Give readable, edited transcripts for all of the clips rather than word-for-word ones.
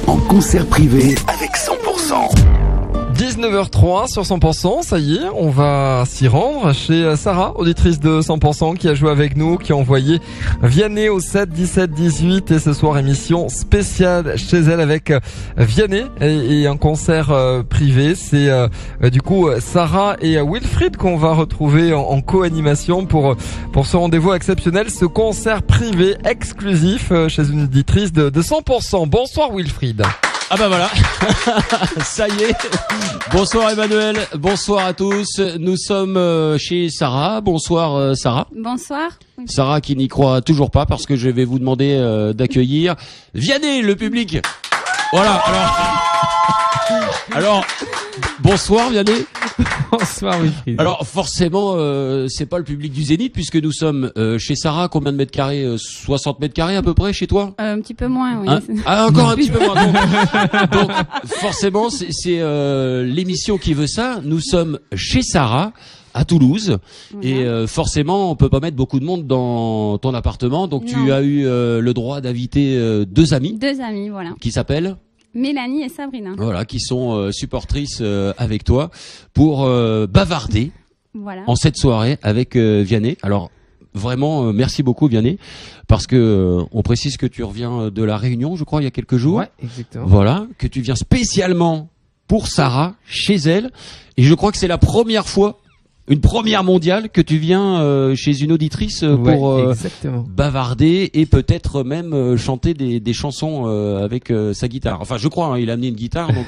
en concert privé avec 100%. 19h03 sur 100%, ça y est, on va s'y rendre chez Sarah, auditrice de 100% qui a joué avec nous, qui a envoyé Vianney au 7 17 18 et ce soir émission spéciale chez elle avec Vianney et un concert privé. C'est du coup Sarah et Wilfried qu'on va retrouver en co-animation pour ce rendez-vous exceptionnel, ce concert privé exclusif chez une auditrice de 100%. Bonsoir Wilfried. Ah bah voilà, ça y est. Bonsoir Emmanuel, bonsoir à tous. Nous sommes chez Sarah. Bonsoir Sarah. Bonsoir. Sarah qui n'y croit toujours pas parce que je vais vous demander d'accueillir Vianney, le public. Voilà, alors bonsoir Vianney. Bonsoir Wilfried. Alors forcément, c'est pas le public du Zénith puisque nous sommes chez Sarah. Combien de mètres carrés? 60 mètres carrés à peu près chez toi? Un petit peu moins, oui. Encore un petit peu moins. Donc forcément, c'est l'émission qui veut ça. Nous sommes chez Sarah à Toulouse et forcément, on peut pas mettre beaucoup de monde dans ton appartement. Donc tu as eu le droit d'inviter deux amis. Deux amis, voilà. Qui s'appellent Mélanie et Sabrina. Voilà, qui sont supportrices avec toi pour bavarder en cette soirée avec Vianney. Alors vraiment, merci beaucoup Vianney, parce que on précise que tu reviens de la Réunion, je crois, il y a quelques jours. Ouais, exactement. Voilà, que tu viens spécialement pour Sarah, chez elle, et je crois que c'est la première fois. Une première mondiale que tu viens chez une auditrice pour bavarder et peut-être même chanter des chansons avec sa guitare. Enfin, je crois, hein, il a amené une guitare, donc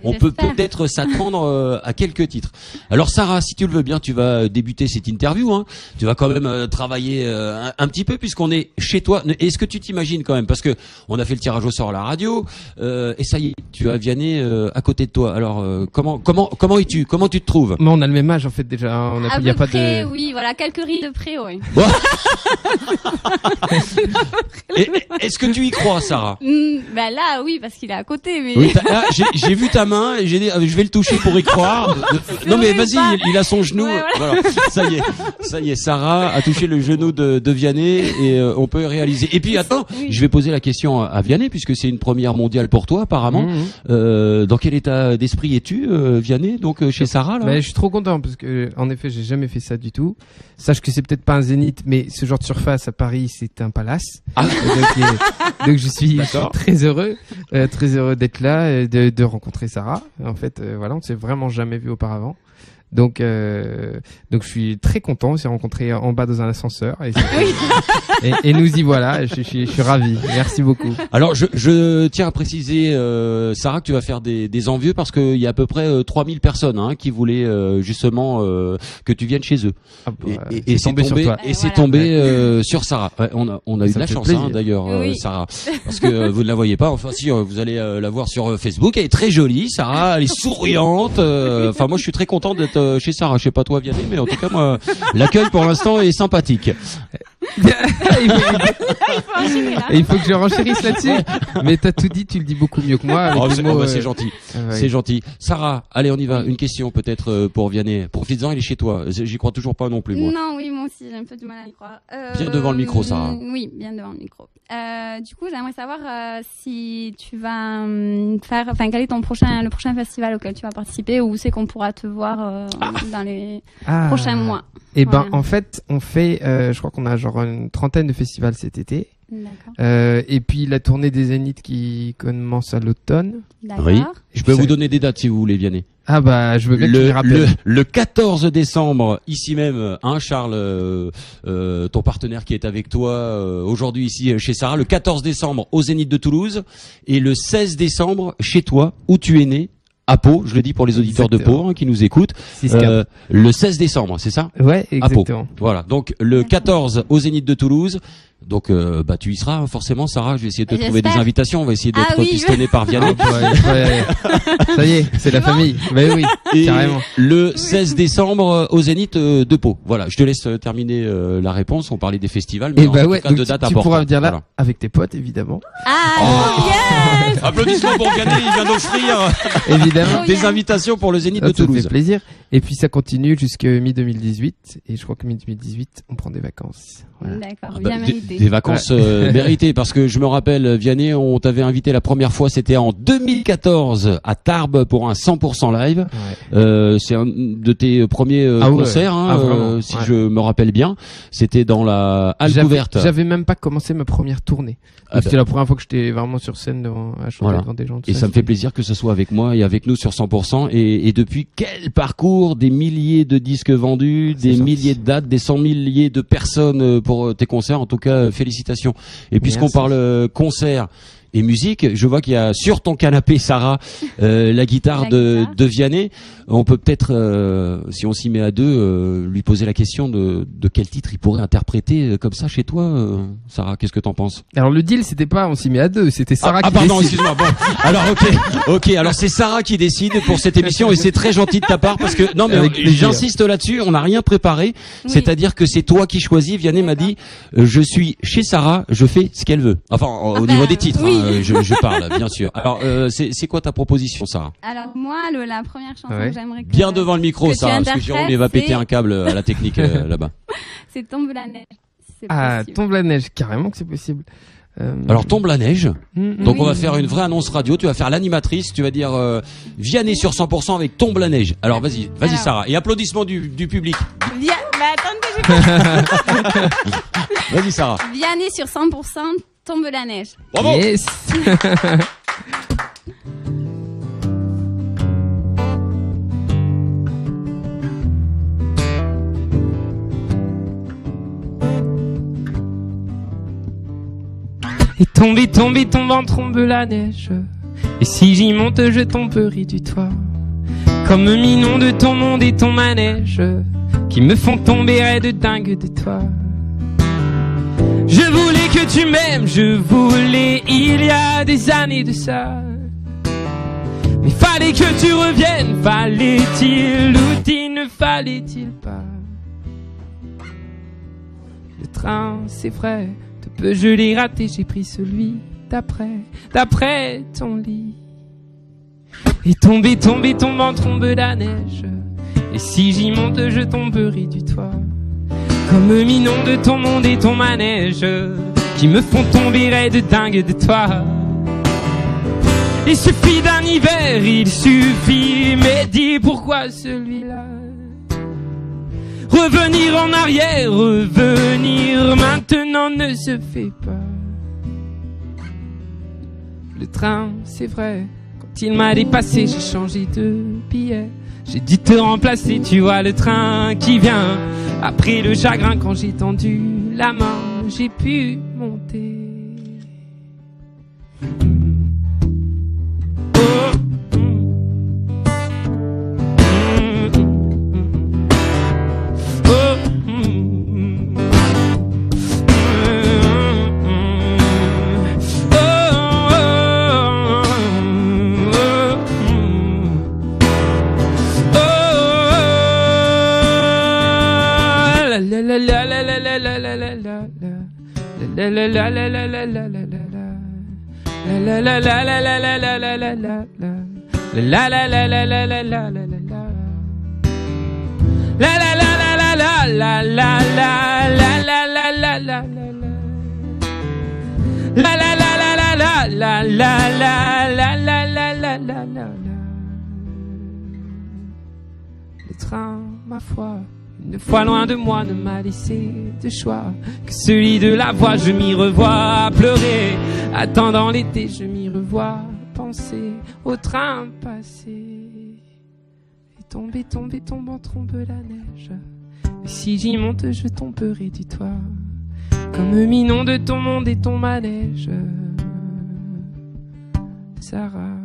on peut peut-être s'attendre à quelques titres. Alors Sarah, si tu le veux bien, tu vas débuter cette interview. Hein. Tu vas quand même travailler un petit peu puisqu'on est chez toi. Est-ce que tu t'imagines quand même, parce que on a fait le tirage au sort à la radio et ça y est, tu as Vianney à côté de toi. Alors comment es-tu? Comment tu te trouves? Mais on a le même âge en fait déjà. À peu près, oui, voilà, quelques rides de près, oui. Est-ce que tu y crois, Sarah? Ben là, oui, parce qu'il est à côté. Mais... Oui, là, j'ai vu ta main et j'ai dit, je vais le toucher pour y croire. Non mais vas-y, il a son genou. Ouais, voilà. Ça y est, Sarah a touché le genou de Vianney et on peut réaliser. Et puis attends, je vais poser la question à Vianney puisque c'est une première mondiale pour toi apparemment. Dans quel état d'esprit es-tu, Vianney, donc chez Sarah là? Je suis trop content parce que en effet, j'ai jamais fait ça du tout. Sache que c'est peut-être pas un zénith, mais ce genre de surface à Paris, c'est un palace. Donc je suis très heureux d'être là, de rencontrer Sarah. En fait, voilà, on s'est vraiment jamais vu auparavant. Donc je suis très content. On s'est rencontrés en bas dans un ascenseur et nous y voilà. Je suis ravi. Merci beaucoup. Alors je tiens à préciser, Sarah, que tu vas faire des envieux parce qu'il y a à peu près 3000 personnes qui voulaient justement que tu viennes chez eux. Ah bah, et c'est tombé sur Sarah. Ouais, on a eu de la chance d'ailleurs, Sarah, parce que vous ne la voyez pas. Enfin si, vous allez la voir sur Facebook. Elle est très jolie, Sarah. Elle est souriante. Enfin moi je suis très content d'être chez Sarah. Je sais pas toi Vianney, mais en tout cas moi l'accueil pour l'instant est sympathique. Il faut que je renchérisse là-dessus. Mais t'as tout dit, tu le dis beaucoup mieux que moi. C'est gentil. C'est gentil. Sarah, allez on y va. Une question peut-être pour Vianney. Profites-en, il est chez toi. J'y crois toujours pas non plus moi. Non, oui, moi aussi j'ai un peu du mal à y croire. Bien devant le micro, Sarah. Oui, bien devant le micro. Du coup, j'aimerais savoir si tu vas quel est le prochain festival auquel tu vas participer, ou où c'est qu'on pourra te voir dans les prochains mois. Et en fait, on fait, je crois qu'on a genre une trentaine de festivals cet été. Et puis la tournée des Zéniths qui commence à l'automne. Oui. Je peux vous donner des dates si vous voulez, Vianney. Ah bah, je veux bien que tu les rappelles. Le 14 décembre, ici même, Charles, ton partenaire qui est avec toi aujourd'hui ici chez Sarah, le 14 décembre au Zénith de Toulouse, et le 16 décembre chez toi, où tu es né, à Pau, je le dis pour les auditeurs de Pau qui nous écoutent, le 16 décembre, c'est ça? Ouais, exactement. À Pau. Voilà, donc le 14 au Zénith de Toulouse. Donc tu y seras forcément, Sarah. Je vais essayer de te trouver des invitations. On va essayer d'être pistonné par Vianney. Ça y est, c'est la famille. Mais oui, et carrément. Le 16 décembre au Zénith de Pau. Voilà, je te laisse terminer la réponse. On parlait des festivals, mais de dates importantes. Tu pourras dire là avec tes potes, évidemment. Yes. Applaudissements pour Vianney. Il vient d'offrir évidemment des invitations pour le Zénith de Toulouse. Ça fait plaisir. Et puis ça continue jusqu'à mi-2018. Et je crois que mi-2018, on prend des vacances. Voilà. D'accord, bien mérité. Des vacances méritées, parce que je me rappelle, Vianney, on t'avait invité la première fois, c'était en 2014 à Tarbes pour un 100% live. C'est un de tes premiers concerts, si je me rappelle bien. C'était dans la halle couverte. J'avais même pas commencé ma première tournée. C'était la première fois que j'étais vraiment sur scène à chanter devant des gens. Et ça me fait plaisir que ce soit avec moi et avec nous sur 100%. Et depuis, quel parcours, des milliers de disques vendus, des milliers de dates, des 100 milliers de personnes pour tes concerts. En tout cas, félicitations. Et puisqu'on parle concert et musique, je vois qu'il y a sur ton canapé, Sarah, la guitare de Vianney. On peut peut-être, si on s'y met à deux, lui poser la question de quel titre il pourrait interpréter comme ça chez toi, Sarah. Qu'est-ce que t'en penses? Alors le deal, c'était pas on s'y met à deux, c'était Sarah qui pardon, décide. excuse-moi. Bon, alors ok. Alors c'est Sarah qui décide pour cette émission et c'est très gentil de ta part parce que non mais j'insiste là-dessus, on n'a rien préparé. Oui. C'est-à-dire que c'est toi qui choisis. Vianney m'a dit, je suis chez Sarah, je fais ce qu'elle veut. Enfin au niveau des titres. Oui. Je parle, bien sûr. Alors, c'est quoi ta proposition, Sarah? Alors moi, la première chanson que j'aimerais bien devant le micro, Sarah, parce que Jérôme il va péter un câble à la technique là-bas. C'est Tombe la neige. Tombe la neige, carrément que c'est possible. Alors Tombe la neige. Donc on va faire une vraie annonce radio. Tu vas faire l'animatrice. Tu vas dire Vianney sur 100% avec Tombe la neige. Alors vas-y Sarah. Et applaudissements du public. Vas-y Sarah. Vianney sur 100%. Tombe la neige. Bravo. Yes. Et tombe en trombe la neige. Et si j'y monte, je tomberai du toit. Comme minon de ton monde et ton manège, qui me font tomber de dingue de toi. Je voulais que tu m'aimes, je voulais il y a des années de ça. Mais fallait que tu reviennes, fallait-il ou ne fallait-il pas? Le train, c'est vrai, de peu je l'ai raté, j'ai pris celui d'après ton lit. Et tombe en trombe la neige. Et si j'y monte, je tomberai du toit. Comme minon de ton monde et ton manège, qui me font tomber de dingue de toi. Il suffit d'un hiver, il suffit, mais dis pourquoi celui-là? Revenir en arrière, revenir maintenant ne se fait pas. Le train, c'est vrai, quand il m'a dépassé, j'ai changé de billet. J'ai dû te remplacer, tu vois le train qui vient. Après le chagrin, quand j'ai tendu la main, j'ai pu monter. Le train, ma foi, une fois loin de moi, ne m'a laissé de choix que celui de la voix. Je m'y revois pleurer, attendant l'été, je m'y revois penser au train passé. Et tombe en trombe la neige. Et si j'y monte, je tomberai du toit. Comme minon de ton monde et ton manège. Sarah.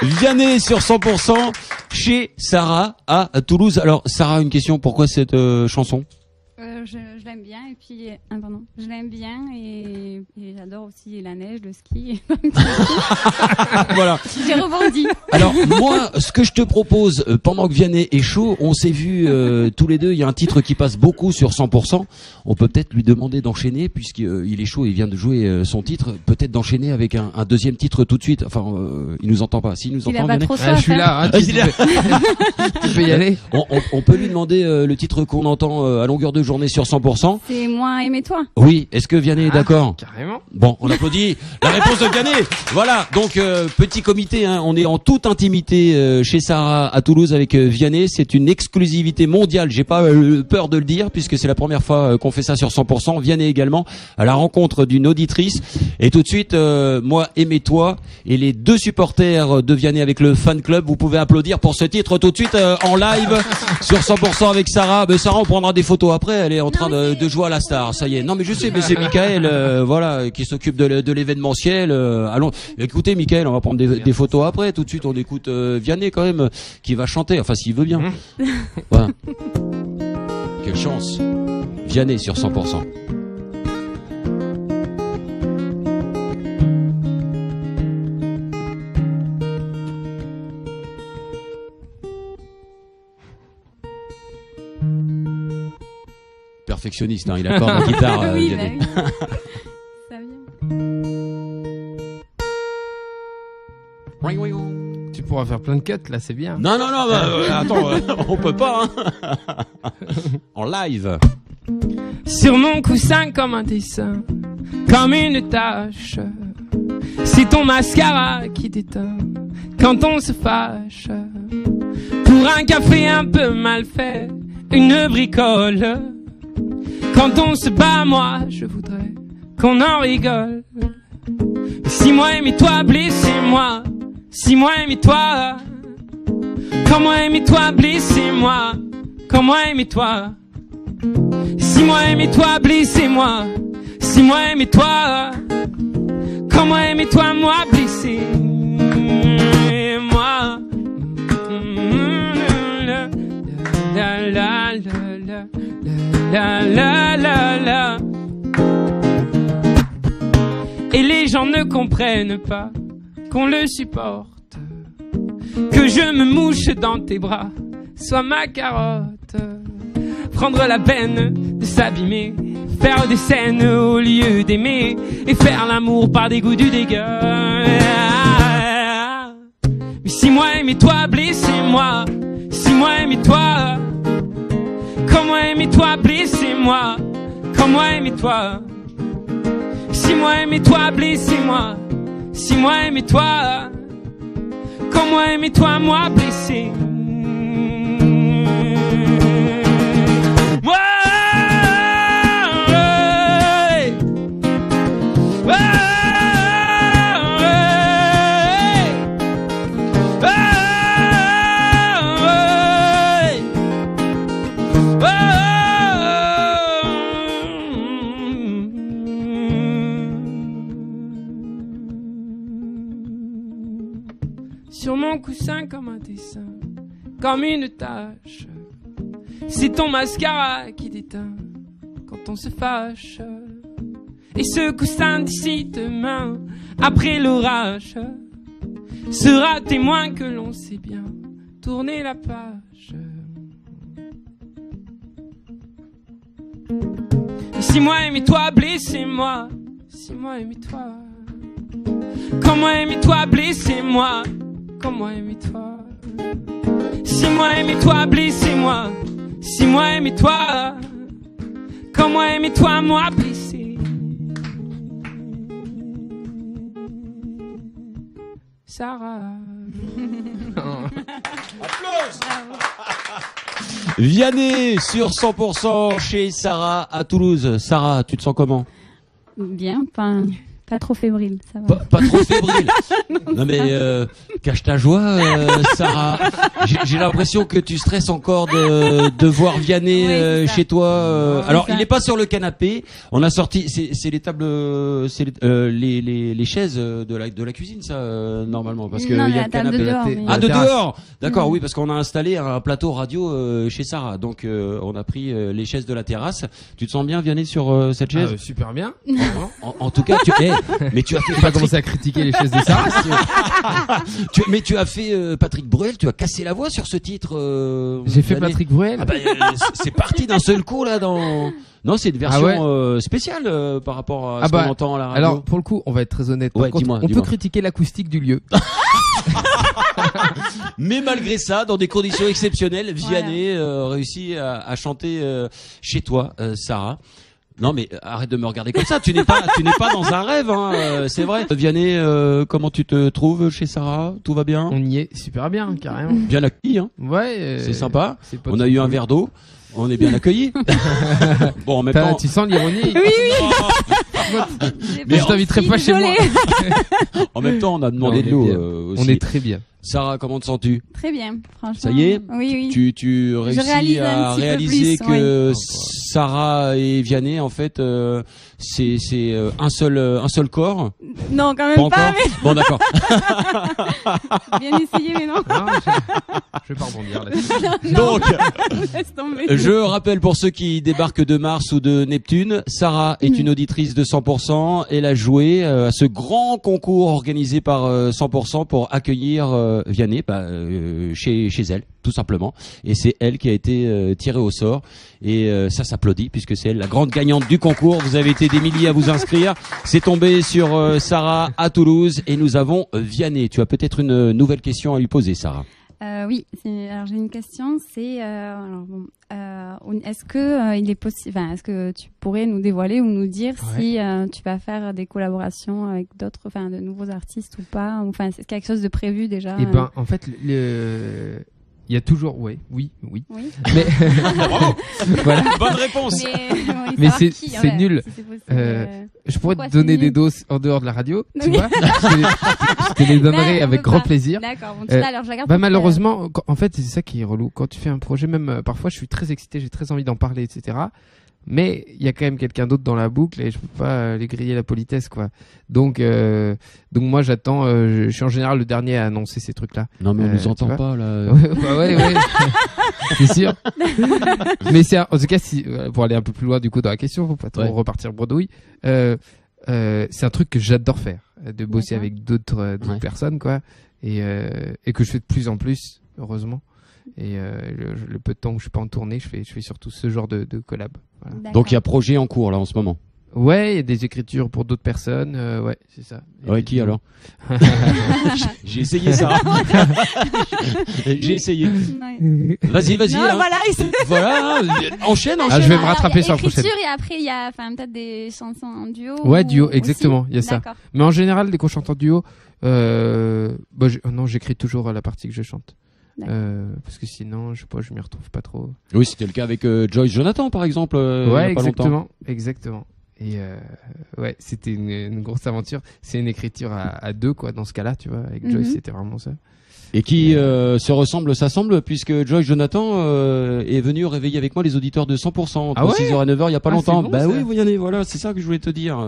Vianney sur 100% chez Sarah à Toulouse. Alors Sarah, une question, pourquoi cette chanson? je l'aime bien et puis pardon, je l'aime bien et j'adore aussi la neige, le ski. Voilà. J'ai rebondi. Alors moi, ce que je te propose, pendant que Vianney est chaud, on s'est vu tous les deux. Il y a un titre qui passe beaucoup sur 100%. On peut peut-être lui demander d'enchaîner puisqu'il est chaud. Il vient de jouer son titre. Peut-être d'enchaîner avec un deuxième titre tout de suite. Enfin, il nous entend pas. S'il nous entend, Vianney. Je suis là. Hein, tu peux y aller. On peut lui demander le titre qu'on entend à longueur de journée sur 100%. C'est Moi aimer toi. Oui. Est-ce que Vianney est d'accord? Carrément. Bon, on applaudit la réponse de Vianney. Voilà. Donc petit comité. Hein, on est en toute intimité chez Sarah à Toulouse avec Vianney. C'est une exclusivité mondiale. J'ai pas peur de le dire puisque c'est la première fois qu'on fait ça sur 100%. Vianney également à la rencontre d'une auditrice. Et tout de suite, Moi aimer toi et les deux supporters de Vianney avec le fan club. Vous pouvez applaudir pour ce titre tout de suite en live sur 100% avec Sarah. Mais Sarah, on prendra des photos après. Elle est en train de jouer à la star. Ça y est. Non, mais je sais, mais c'est Mickaël, voilà, qui s'occupe de l'événementiel. Allons, écoutez, Mickaël, on va prendre des photos après. Tout de suite, on écoute Vianney quand même, qui va chanter. Enfin, s'il veut bien. Voilà. Quelle chance. Vianney sur 100%. Perfectionniste, hein, il accorde la guitare. Oui, Vianney. bah oui. Ça vient. Tu pourras faire plein de cuts là, c'est bien. Non, attends, on peut pas. Hein. En live. Sur mon coussin comme un dessin, comme une tache. C'est ton mascara qui t'éteint quand on se fâche. Pour un café un peu mal fait, une bricole. Quand on se bat, moi, je voudrais qu'on en rigole. Si moi aimais toi, blessez-moi. Si moi aimais toi. Comment aimais toi, blessez-moi. Comment aimais toi. Si moi aimais toi, blessez-moi. Si moi aimais toi. Comment aimais toi, moi, blessez moi. La la la la. La la la la. Et les gens ne comprennent pas qu'on le supporte, que je me mouche dans tes bras, sois ma carotte. Prendre la peine de s'abîmer, faire des scènes au lieu d'aimer, et faire l'amour par dégoût du dégueu. Mais si moi aimais toi, blessez-moi. Si moi aimais toi. Comment aimer toi, blessez-moi. Comment aimer toi. Si moi aimer toi, blessez-moi. Si moi aimer toi. Comment aimer toi, moi, blessé. Moi. Sur mon coussin comme un dessin, comme une tache. C'est ton mascara qui déteint quand on se fâche. Et ce coussin d'ici demain, après l'orage, sera témoin que l'on sait bien tourner la page. Et si moi aimais toi, blessez-moi. Si moi aimais toi. Comment aimais toi, blessez-moi. Comment aimais toi. Si moi aimais toi, blessez-moi. Si moi aimais toi. Comment aimais toi, moi, blessé. Sarah. Applause. Vianney sur 100% chez Sarah à Toulouse. Sarah, tu te sens comment? Bien, enfin, Pas trop fébrile, ça va. Pas trop fébrile. Non mais cache ta joie, Sarah. J'ai l'impression que tu stresses encore de voir Vianney chez toi. Alors il n'est pas sur le canapé. On a sorti, c'est les tables, c'est les chaises de la cuisine, ça normalement, parce que non, il y a le canapé. De dehors. D'accord, Mmh. oui, parce qu'on a installé un plateau radio chez Sarah, donc on a pris les chaises de la terrasse. Tu te sens bien, Vianney, sur cette chaise? Super bien. En tout cas, mais tu as fait pas commencer à critiquer les chaises de Sarah. mais tu as fait Patrick Bruel, tu as cassé la voix sur ce titre. J'ai fait Patrick Bruel. Ah bah, c'est parti d'un seul coup là dans. Non, c'est une version spéciale par rapport à ce qu'on entend à la radio. Alors pour le coup, on va être très honnête. Par contre, on peut critiquer l'acoustique du lieu. Mais malgré ça, dans des conditions exceptionnelles, Vianney réussit à chanter chez toi, Sarah. Non mais arrête de me regarder comme ça. Tu n'es pas dans un rêve, hein. C'est vrai. Vianney, comment tu te trouves chez Sarah? Tout va bien? On y est super bien, carrément. Bien accueilli, hein. Ouais. C'est sympa. On a eu un verre d'eau. On est bien accueillis. Bon, en même temps, tu sens l'ironie. Oui. Mais je t'inviterai pas chez moi. En même temps, on a demandé de l'eau aussi. On est très bien. Sarah, comment te sens-tu? Très bien, franchement. Ça y est? Oui. Tu réussis à réaliser que Sarah et Vianney, en fait, c'est un seul corps? Non, quand même pas. Mais... Bon, d'accord. Bien essayé, mais non. Je vais pas rebondir là-dessus. Donc, laisse tomber. je rappelle pour ceux qui débarquent de Mars ou de Neptune, Sarah est une auditrice de 100%. Elle a joué à ce grand concours organisé par 100% pour accueillir Vianney chez elle, tout simplement. Et c'est elle qui a été tirée au sort. Et ça s'applaudit puisque c'est elle la grande gagnante du concours. Vous avez été des milliers à vous inscrire. C'est tombé sur Sarah à Toulouse et nous avons Vianney. Tu as peut-être une nouvelle question à lui poser, Sarah. Oui, alors j'ai une question, c'est est-ce que il est possible, est-ce que tu pourrais nous dévoiler ou nous dire si tu vas faire des collaborations avec d'autres, de nouveaux artistes ou pas, c'est quelque chose de prévu déjà? Eh ben, en fait, il y a toujours, oui. Mais voilà. Bonne réponse. Mais c'est nul. Si je pourrais te donner des doses en dehors de la radio, tu vois. Je te les donnerai avec grand plaisir. D'accord. Bon, alors je la garde. Malheureusement, en fait, c'est ça qui est relou. Quand tu fais un projet, même parfois, je suis très excité, j'ai très envie d'en parler, etc. Mais il y a quand même quelqu'un d'autre dans la boucle et je peux pas les griller la politesse, quoi. Donc moi j'attends. Je suis en général le dernier à annoncer ces trucs-là. Non mais on nous entend pas là. Ouais. C'est sûr. Mais en tout cas, pour aller un peu plus loin du coup dans la question, faut pas trop repartir bredouille. C'est un truc que j'adore faire, de bosser avec d'autres personnes, quoi, et que je fais de plus en plus, heureusement. Et le peu de temps où je suis pas en tournée, je fais surtout ce genre de collab. Voilà. Donc il y a projet en cours là en ce moment. Ouais, il y a des écritures pour d'autres personnes. Ouais, c'est ça. Ouais, qui alors? J'ai essayé ça. J'ai essayé. Vas-y. Non, hein. Voilà, enchaîne. Je vais me rattraper sur la prochaine. Et après, il y a peut-être des chansons en duo. Ouais, duo, exactement. Il y a ça. D'accord. Mais en général, dès qu'on chante en duo, non, j'écris toujours la partie que je chante. Parce que sinon, je sais pas, je m'y retrouve pas trop. Oui, c'était le cas avec Joyce Jonathan, par exemple. Ouais, il y a pas longtemps. Exactement. Et c'était une grosse aventure. C'est une écriture à deux, quoi, dans ce cas-là, tu vois. Avec Joyce, c'était vraiment ça. Et qui se s'assemble, puisque Joyce Jonathan est venu réveiller avec moi les auditeurs de 100% entre 6h et 9h il y a pas longtemps. Bon, oui, vous y allez, voilà, c'est ça que je voulais te dire.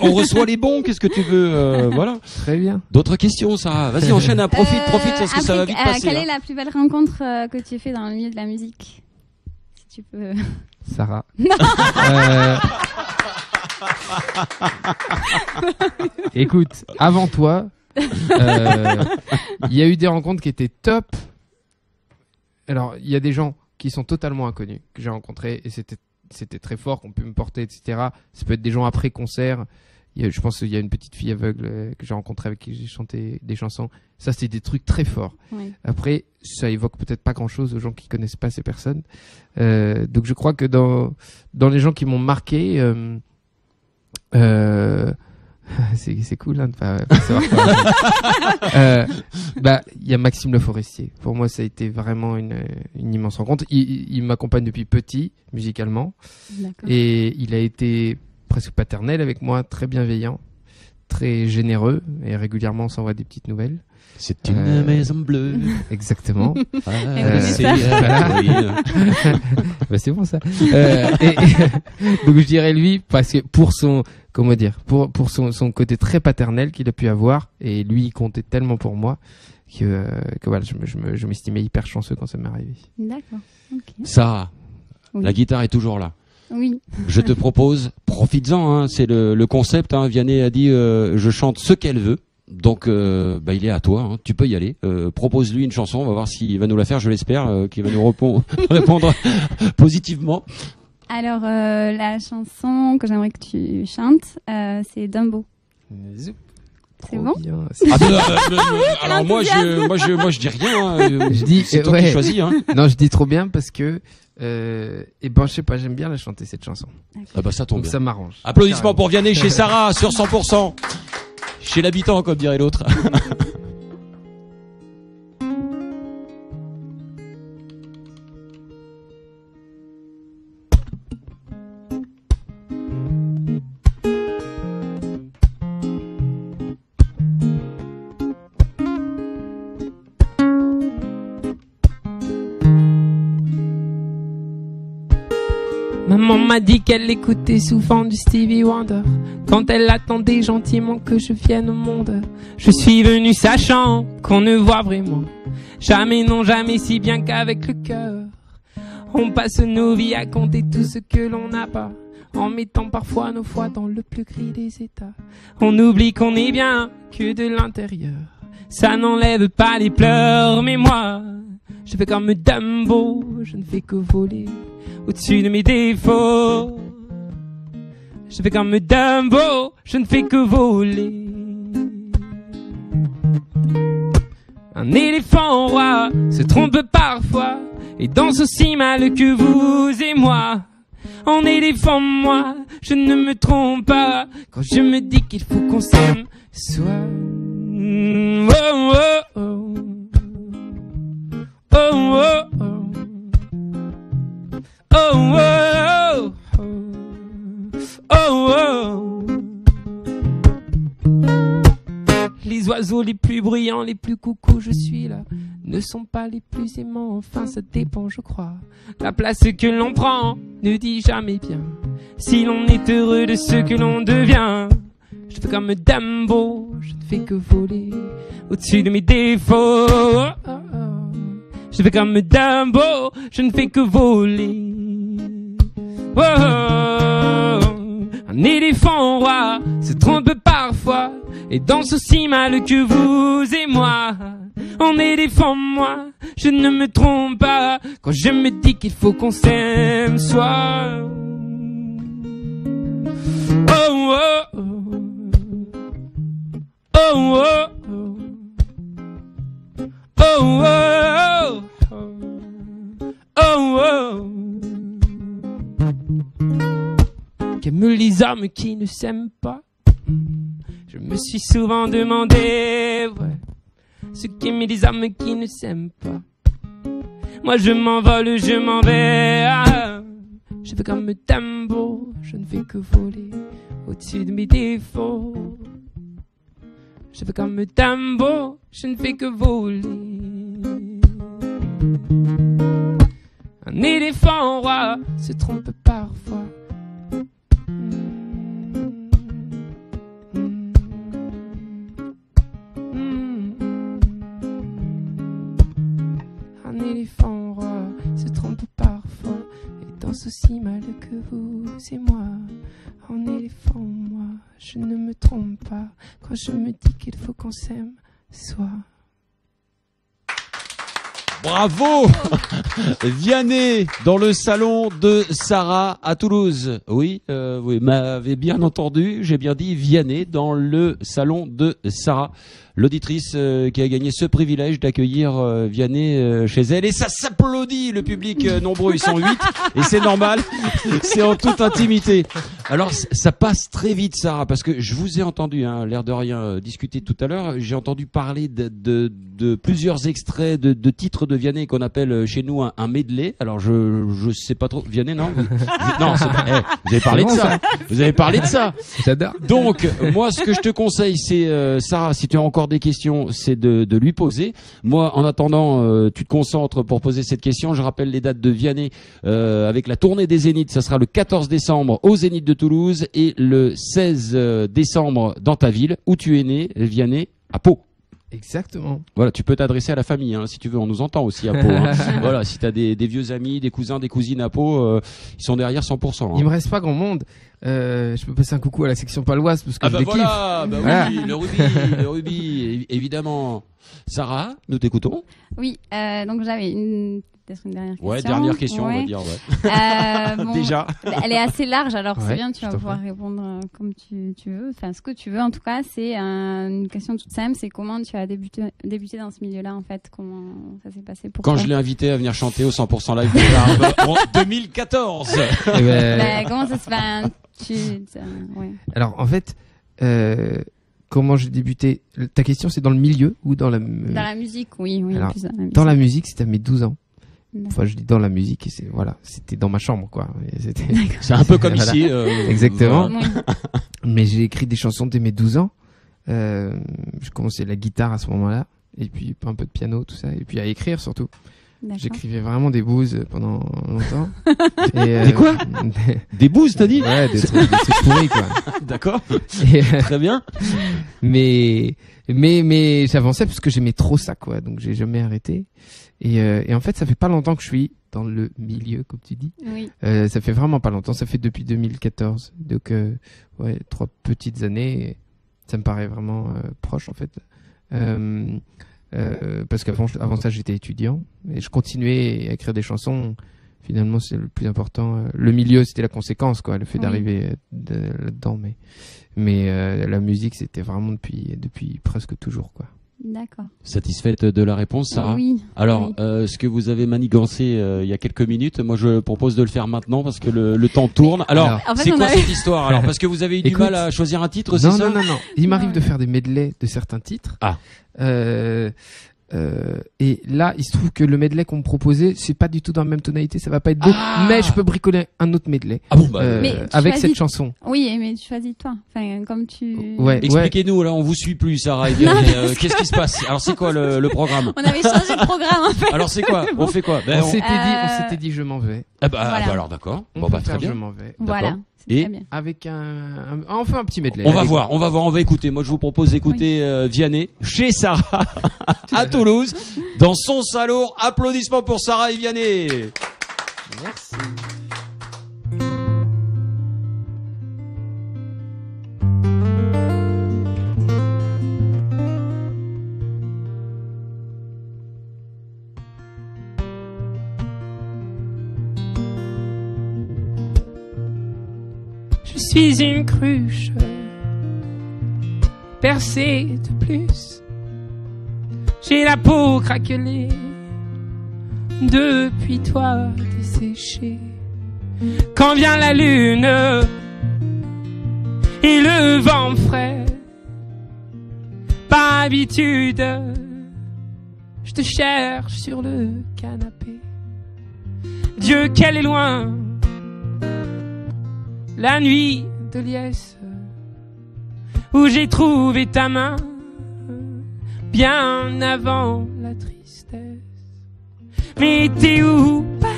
On reçoit les bons, qu'est-ce que tu veux, voilà. Très bien. D'autres questions, Sarah? Vas-y, enchaîne, profite, parce que ça va vite passer. Quelle est la plus belle rencontre que tu as fait dans le milieu de la musique? Si tu peux. Sarah. Écoute, avant toi, il y a eu des rencontres qui étaient top. Alors, il y a des gens qui sont totalement inconnus que j'ai rencontrés et c'était très fort, qu'on peut me porter, etc. Ça peut être des gens après concert. Je pense qu'il y a une petite fille aveugle que j'ai rencontrée avec qui j'ai chanté des chansons. Ça, c'était des trucs très forts. Oui. Après, ça évoque peut-être pas grand-chose aux gens qui connaissent pas ces personnes. Donc, je crois que dans les gens qui m'ont marqué, c'est cool de pas savoir il y a Maxime Le Forestier. Pour moi, ça a été vraiment une immense rencontre. Il m'accompagne depuis petit musicalement. D'accord. Et il a été presque paternel avec moi, très bienveillant, très généreux et régulièrement on s'envoie des petites nouvelles. C'est une maison bleue. Exactement. C'est bah, c'est bon ça. Donc je dirais lui parce que pour son pour son côté très paternel qu'il a pu avoir, et lui il comptait tellement pour moi que voilà, je m'estimais hyper chanceux quand ça m'est arrivé. D'accord. Okay. Sarah, oui. La guitare est toujours là. Oui. Je te propose, profites-en, hein, c'est le concept. Hein, Vianney a dit je chante ce qu'elle veut. Donc il est à toi, hein, tu peux y aller. Propose-lui une chanson, on va voir s'il va nous la faire, je l'espère, qu'il va nous répondre positivement. Alors la chanson que j'aimerais que tu chantes, c'est Dumbo. C'est bon. Alors moi je dis rien. Hein, je dis c'est toi qui choisis. Hein. Non, je dis trop bien parce que je sais pas, j'aime bien la chanter cette chanson. Ah bah ça tombe donc bien. Ça m'arrange. Applaudissements pour Vianney chez Sarah sur 100%. Chez l'habitant, comme dirait l'autre. Maman m'a dit qu'elle écoutait souvent du Stevie Wonder quand elle attendait gentiment que je vienne au monde. Je suis venu sachant qu'on ne voit vraiment jamais, non jamais, si bien qu'avec le cœur. On passe nos vies à compter tout ce que l'on n'a pas, en mettant parfois nos foi dans le plus gris des états. On oublie qu'on est bien que de l'intérieur. Ça n'enlève pas les pleurs, mais moi je fais comme Dumbo, je ne fais que voler au-dessus de mes défauts. Je fais comme Dumbo, je ne fais que voler. Un éléphant roi se trompe parfois et danse aussi mal que vous et moi. En éléphant, moi, je ne me trompe pas quand je me dis qu'il faut qu'on s'aime soit. Oh, oh, oh. Oh, oh, oh. Oh, oh, oh, oh, oh. Les oiseaux les plus bruyants, les plus coucous, je suis là, ne sont pas les plus aimants, enfin ça dépend, je crois. La place que l'on prend ne dit jamais bien si l'on est heureux de ce que l'on devient. Je fais comme Dumbo, je ne fais que voler au-dessus de mes défauts. Oh, oh, oh. Je fais comme Dumbo, je ne fais que voler. Oh, oh, oh. Un éléphant roi se trompe parfois et danse aussi mal que vous et moi. En éléphant, moi, je ne me trompe pas quand je me dis qu'il faut qu'on s'aime soit. Oh, oh, oh. Oh, oh, oh. Oh, oh, oh. Oh, oh. Qu'aiment les hommes qui ne s'aiment pas. Je me suis souvent demandé, ouais, ce qu'aiment les hommes qui ne s'aiment pas. Moi je m'envole, je m'en vais. Ah, je fais comme Dumbo, je ne fais que voler au-dessus de mes défauts. Je fais comme Dumbo, je ne fais que voler. Un éléphant roi se trompe parfois. Un éléphant roi se trompe parfois et danse aussi mal que vous et moi. En éléphant, moi, je ne me trompe pas quand je me dis qu'il faut qu'on s'aime soit. Bravo Vianney dans le salon de Sarah à Toulouse. Oui, vous m'avez bien entendu, j'ai bien dit Vianney dans le salon de Sarah. L'auditrice qui a gagné ce privilège d'accueillir Vianney chez elle. Et ça s'applaudit, le public nombreux, ils sont 8, et c'est normal, c'est en toute intimité. Alors ça passe très vite, Sarah, parce que je vous ai entendu, hein, l'air de rien, discuter tout à l'heure, j'ai entendu parler de plusieurs extraits de titres de Vianney qu'on appelle chez nous un medley. Alors je sais pas trop. Vianney, non non, c'est pas, vous avez parlé de ça. Vous avez parlé de ça. J'adore. Donc moi, ce que je te conseille, c'est Sarah, si tu as encore des questions, c'est de lui poser. Moi, en attendant, tu te concentres pour poser cette question. Je rappelle les dates de Vianney avec la tournée des Zéniths. Ça sera le 14 décembre au Zénith de Toulouse et le 16 décembre dans ta ville où tu es né, Vianney, à Pau. Exactement. Voilà, tu peux t'adresser à la famille, hein, si tu veux. On nous entend aussi à Pau. Hein. Voilà, si t'as des vieux amis, des cousins, des cousines à Pau, ils sont derrière 100%. Hein. Il me reste pas grand monde. Je peux passer un coucou à la section paloise parce que je les kiffe. Bah Voilà. oui, le rubis, évidemment. Sarah, nous t'écoutons. Oui, donc j'avais peut-être une dernière question. Ouais, dernière question, on va dire. Ouais. Bon, Déjà. Elle est assez large, alors c'est Ouais, bien, tu vas pouvoir répondre comme tu veux, enfin ce que tu veux. En tout cas, c'est une question toute simple, c'est comment tu as débuté dans ce milieu-là en fait, comment ça s'est passé pour Quand toi. je l'ai invité à venir chanter au 100% live en 2014. Eh ben, Bah, comment ça se fait ouais. Alors en fait, comment j'ai débuté? Ta question c'est dans le milieu ou dans la Dans la musique, oui, Alors, plus dans la musique. dans la musique, c'était à mes 12 ans. D'accord. Enfin, je dis dans la musique, et c'était dans ma chambre, quoi. Et C'est un peu comme Voilà. ici. Exactement. Voilà. Oui. Mais j'ai écrit des chansons dès mes 12 ans. Je commençais la guitare à ce moment-là, et puis un peu de piano, tout ça, et puis à écrire surtout. D'accord. J'écrivais vraiment des bouses pendant longtemps. Des quoi? Des bouses, t'as dit? Ouais, des trucs pourris, quoi. D'accord. Et, Très bien. mais j'avançais parce que j'aimais trop ça, quoi. Donc j'ai jamais arrêté. Et en fait, ça fait pas longtemps que je suis dans le milieu, comme tu dis. Oui. Ça fait vraiment pas longtemps. Ça fait depuis 2014. Donc ouais, 3 petites années. Ça me paraît vraiment proche, en fait. Parce avant ça, j'étais étudiant et je continuais à écrire des chansons. Finalement, c'est le plus important. Le milieu, c'était la conséquence, quoi, le fait Oui. d'arriver là-dedans. Mais la musique, c'était vraiment depuis presque toujours, quoi. D'accord. Satisfaite de la réponse, Sarah? Oui. Alors, Oui. ce que vous avez manigancé il y a quelques minutes, moi je propose de le faire maintenant parce que le temps tourne. Alors, En fait, c'est on quoi avait- cette histoire? Alors, parce que vous avez eu du Écoute, mal à choisir un titre, c'est Non, ça? non. Il m'arrive Ouais. de faire des medleys de certains titres. Ah. Et là, il se trouve que le medley qu'on me proposait, c'est pas du tout dans la même tonalité, ça va pas être beau, Ah. mais je peux bricoler un autre medley Ah bon, bah, Mais tu avec choisis- cette chanson. Oui, mais tu choisis toi. Enfin, comme tu. Ouais. expliquez-nous, là, on vous suit plus, Sarah. Et Vianney, qu'est-ce qui se passe? Alors, c'est quoi le programme? On avait changé de programme en fait. Alors, c'est quoi? On fait quoi? On s'était Euh, dit, je m'en vais. Ah bah, Voilà. bah alors, d'accord. On Bon, peut bah, très faire bien. Je m'en vais. Voilà. C'est Et très bien. Avec on fait un petit medley. On va Allez. voir, on va écouter. Moi, je vous propose d'écouter Vianney chez Sarah à Toulouse, dans son salon. Applaudissements pour Sarah et Vianney. Merci. Je suis une cruche percée de plus. J'ai la peau craquelée depuis toi desséchée. Quand vient la lune et le vent frais, par habitude, je te cherche sur le canapé. Dieu, qu'elle est loin, la nuit de liesse, où j'ai trouvé ta main, bien avant la tristesse. Mais t'es où, para?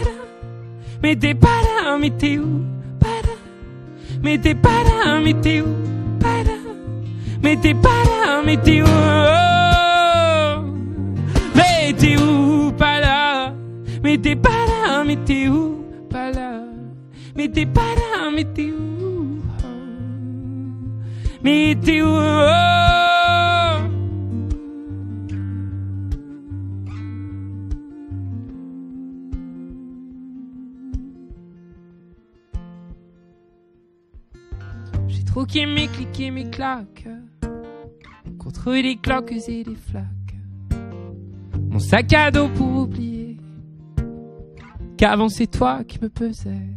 Mais t'es pas là, mais t'es où, para? Mais t'es pas là, mais t'es où, para? Mais t'es pas là, mais t'es où, oh. Mais t'es où, pas là? Mais t'es pas là, mais t'es où, pas là? Mais t'es pas là, mais t'es où, oh. Mais t'es où, oh. J'ai troqué mes clics et mes claques contre des cloques et des flaques. Mon sac à dos pour oublier qu'avant c'est toi qui me pesais.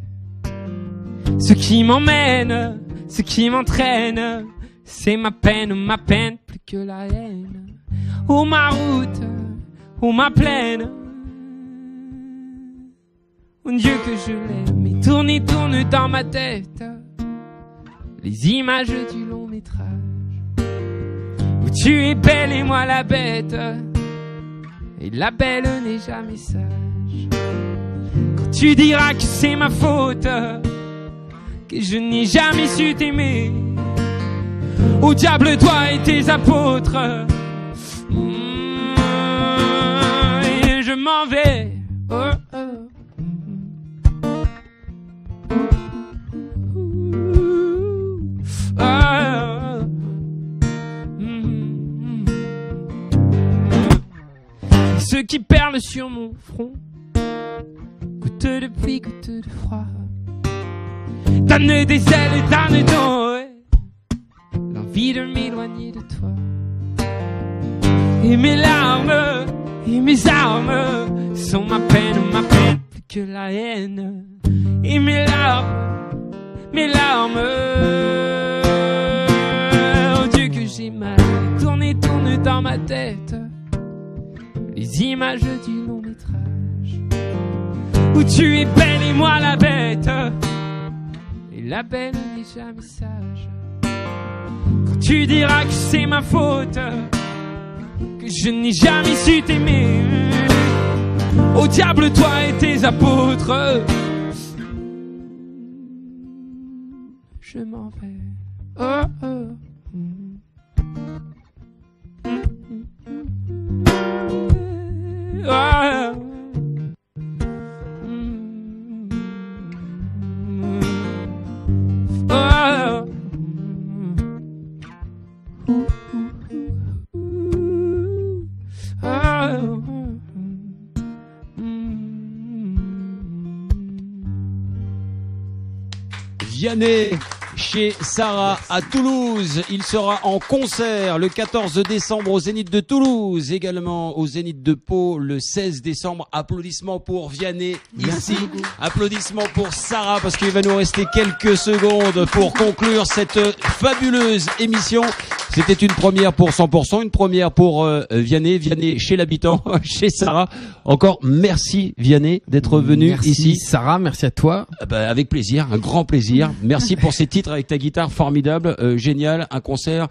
Ce qui m'emmène, ce qui m'entraîne, c'est ma peine plus que la haine. Oh, ma route ou ma plaine. Mon Dieu que je l'aime, et tourne dans ma tête les images du long métrage où tu es belle et moi la bête, et la belle n'est jamais sage. Quand tu diras que c'est ma faute, que je n'ai jamais su t'aimer, au diable toi et tes apôtres, et je m'en vais. Oh, oh. Ceux qui perlent sur mon front, goutte de pluie, goutte de froid, donne des ailes et donne donc l'envie de m'éloigner de toi. Et mes larmes et mes armes sont ma peine plus que la haine. Et mes larmes, oh Dieu que j'ai mal, tourne dans ma tête les images du long métrage où tu es belle et moi la bête, et la belle n'est jamais sage. Quand tu diras que c'est ma faute, que je n'ai jamais su t'aimer, au diable toi et tes apôtres, je m'en vais. Oh, oh. Oh. Oh. Vianney chez Sarah à Toulouse. Il sera en concert le 14 décembre au Zénith de Toulouse, également au Zénith de Pau le 16 décembre. Applaudissements pour Vianney ici. Applaudissements pour Sarah parce qu'il va nous rester quelques secondes pour conclure cette fabuleuse émission. C'était une première pour 100%, une première pour Vianney chez l'habitant, chez Sarah. Encore merci Vianney d'être venu ici. Merci Sarah, merci à toi. Avec plaisir, un grand plaisir. Merci pour ces titres avec ta guitare formidable, génial, un concert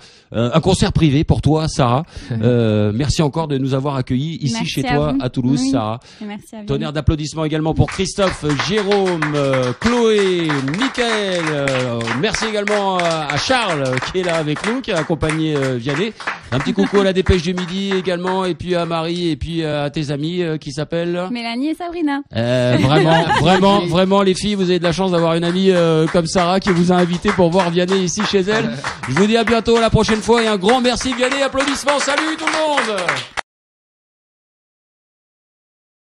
privé pour toi Sarah. Merci encore de nous avoir accueillis ici merci chez toi à Toulouse, oui. Sarah. Merci à Tonnerre d'applaudissements également pour Christophe, Jérôme, Chloé, Mickaël. Merci également à Charles qui est là avec nous, qui a accompagné Vianney. Un petit coucou à la Dépêche du Midi également, et puis à Marie, et puis à tes amis qui s'appellent Mélanie et Sabrina. Vraiment les filles, vous avez de la chance d'avoir une amie comme Sarah qui vous a invité pour voir Vianney ici chez elle. Je vous dis à bientôt, à la prochaine fois, et un grand merci Vianney, applaudissements, salut tout le monde.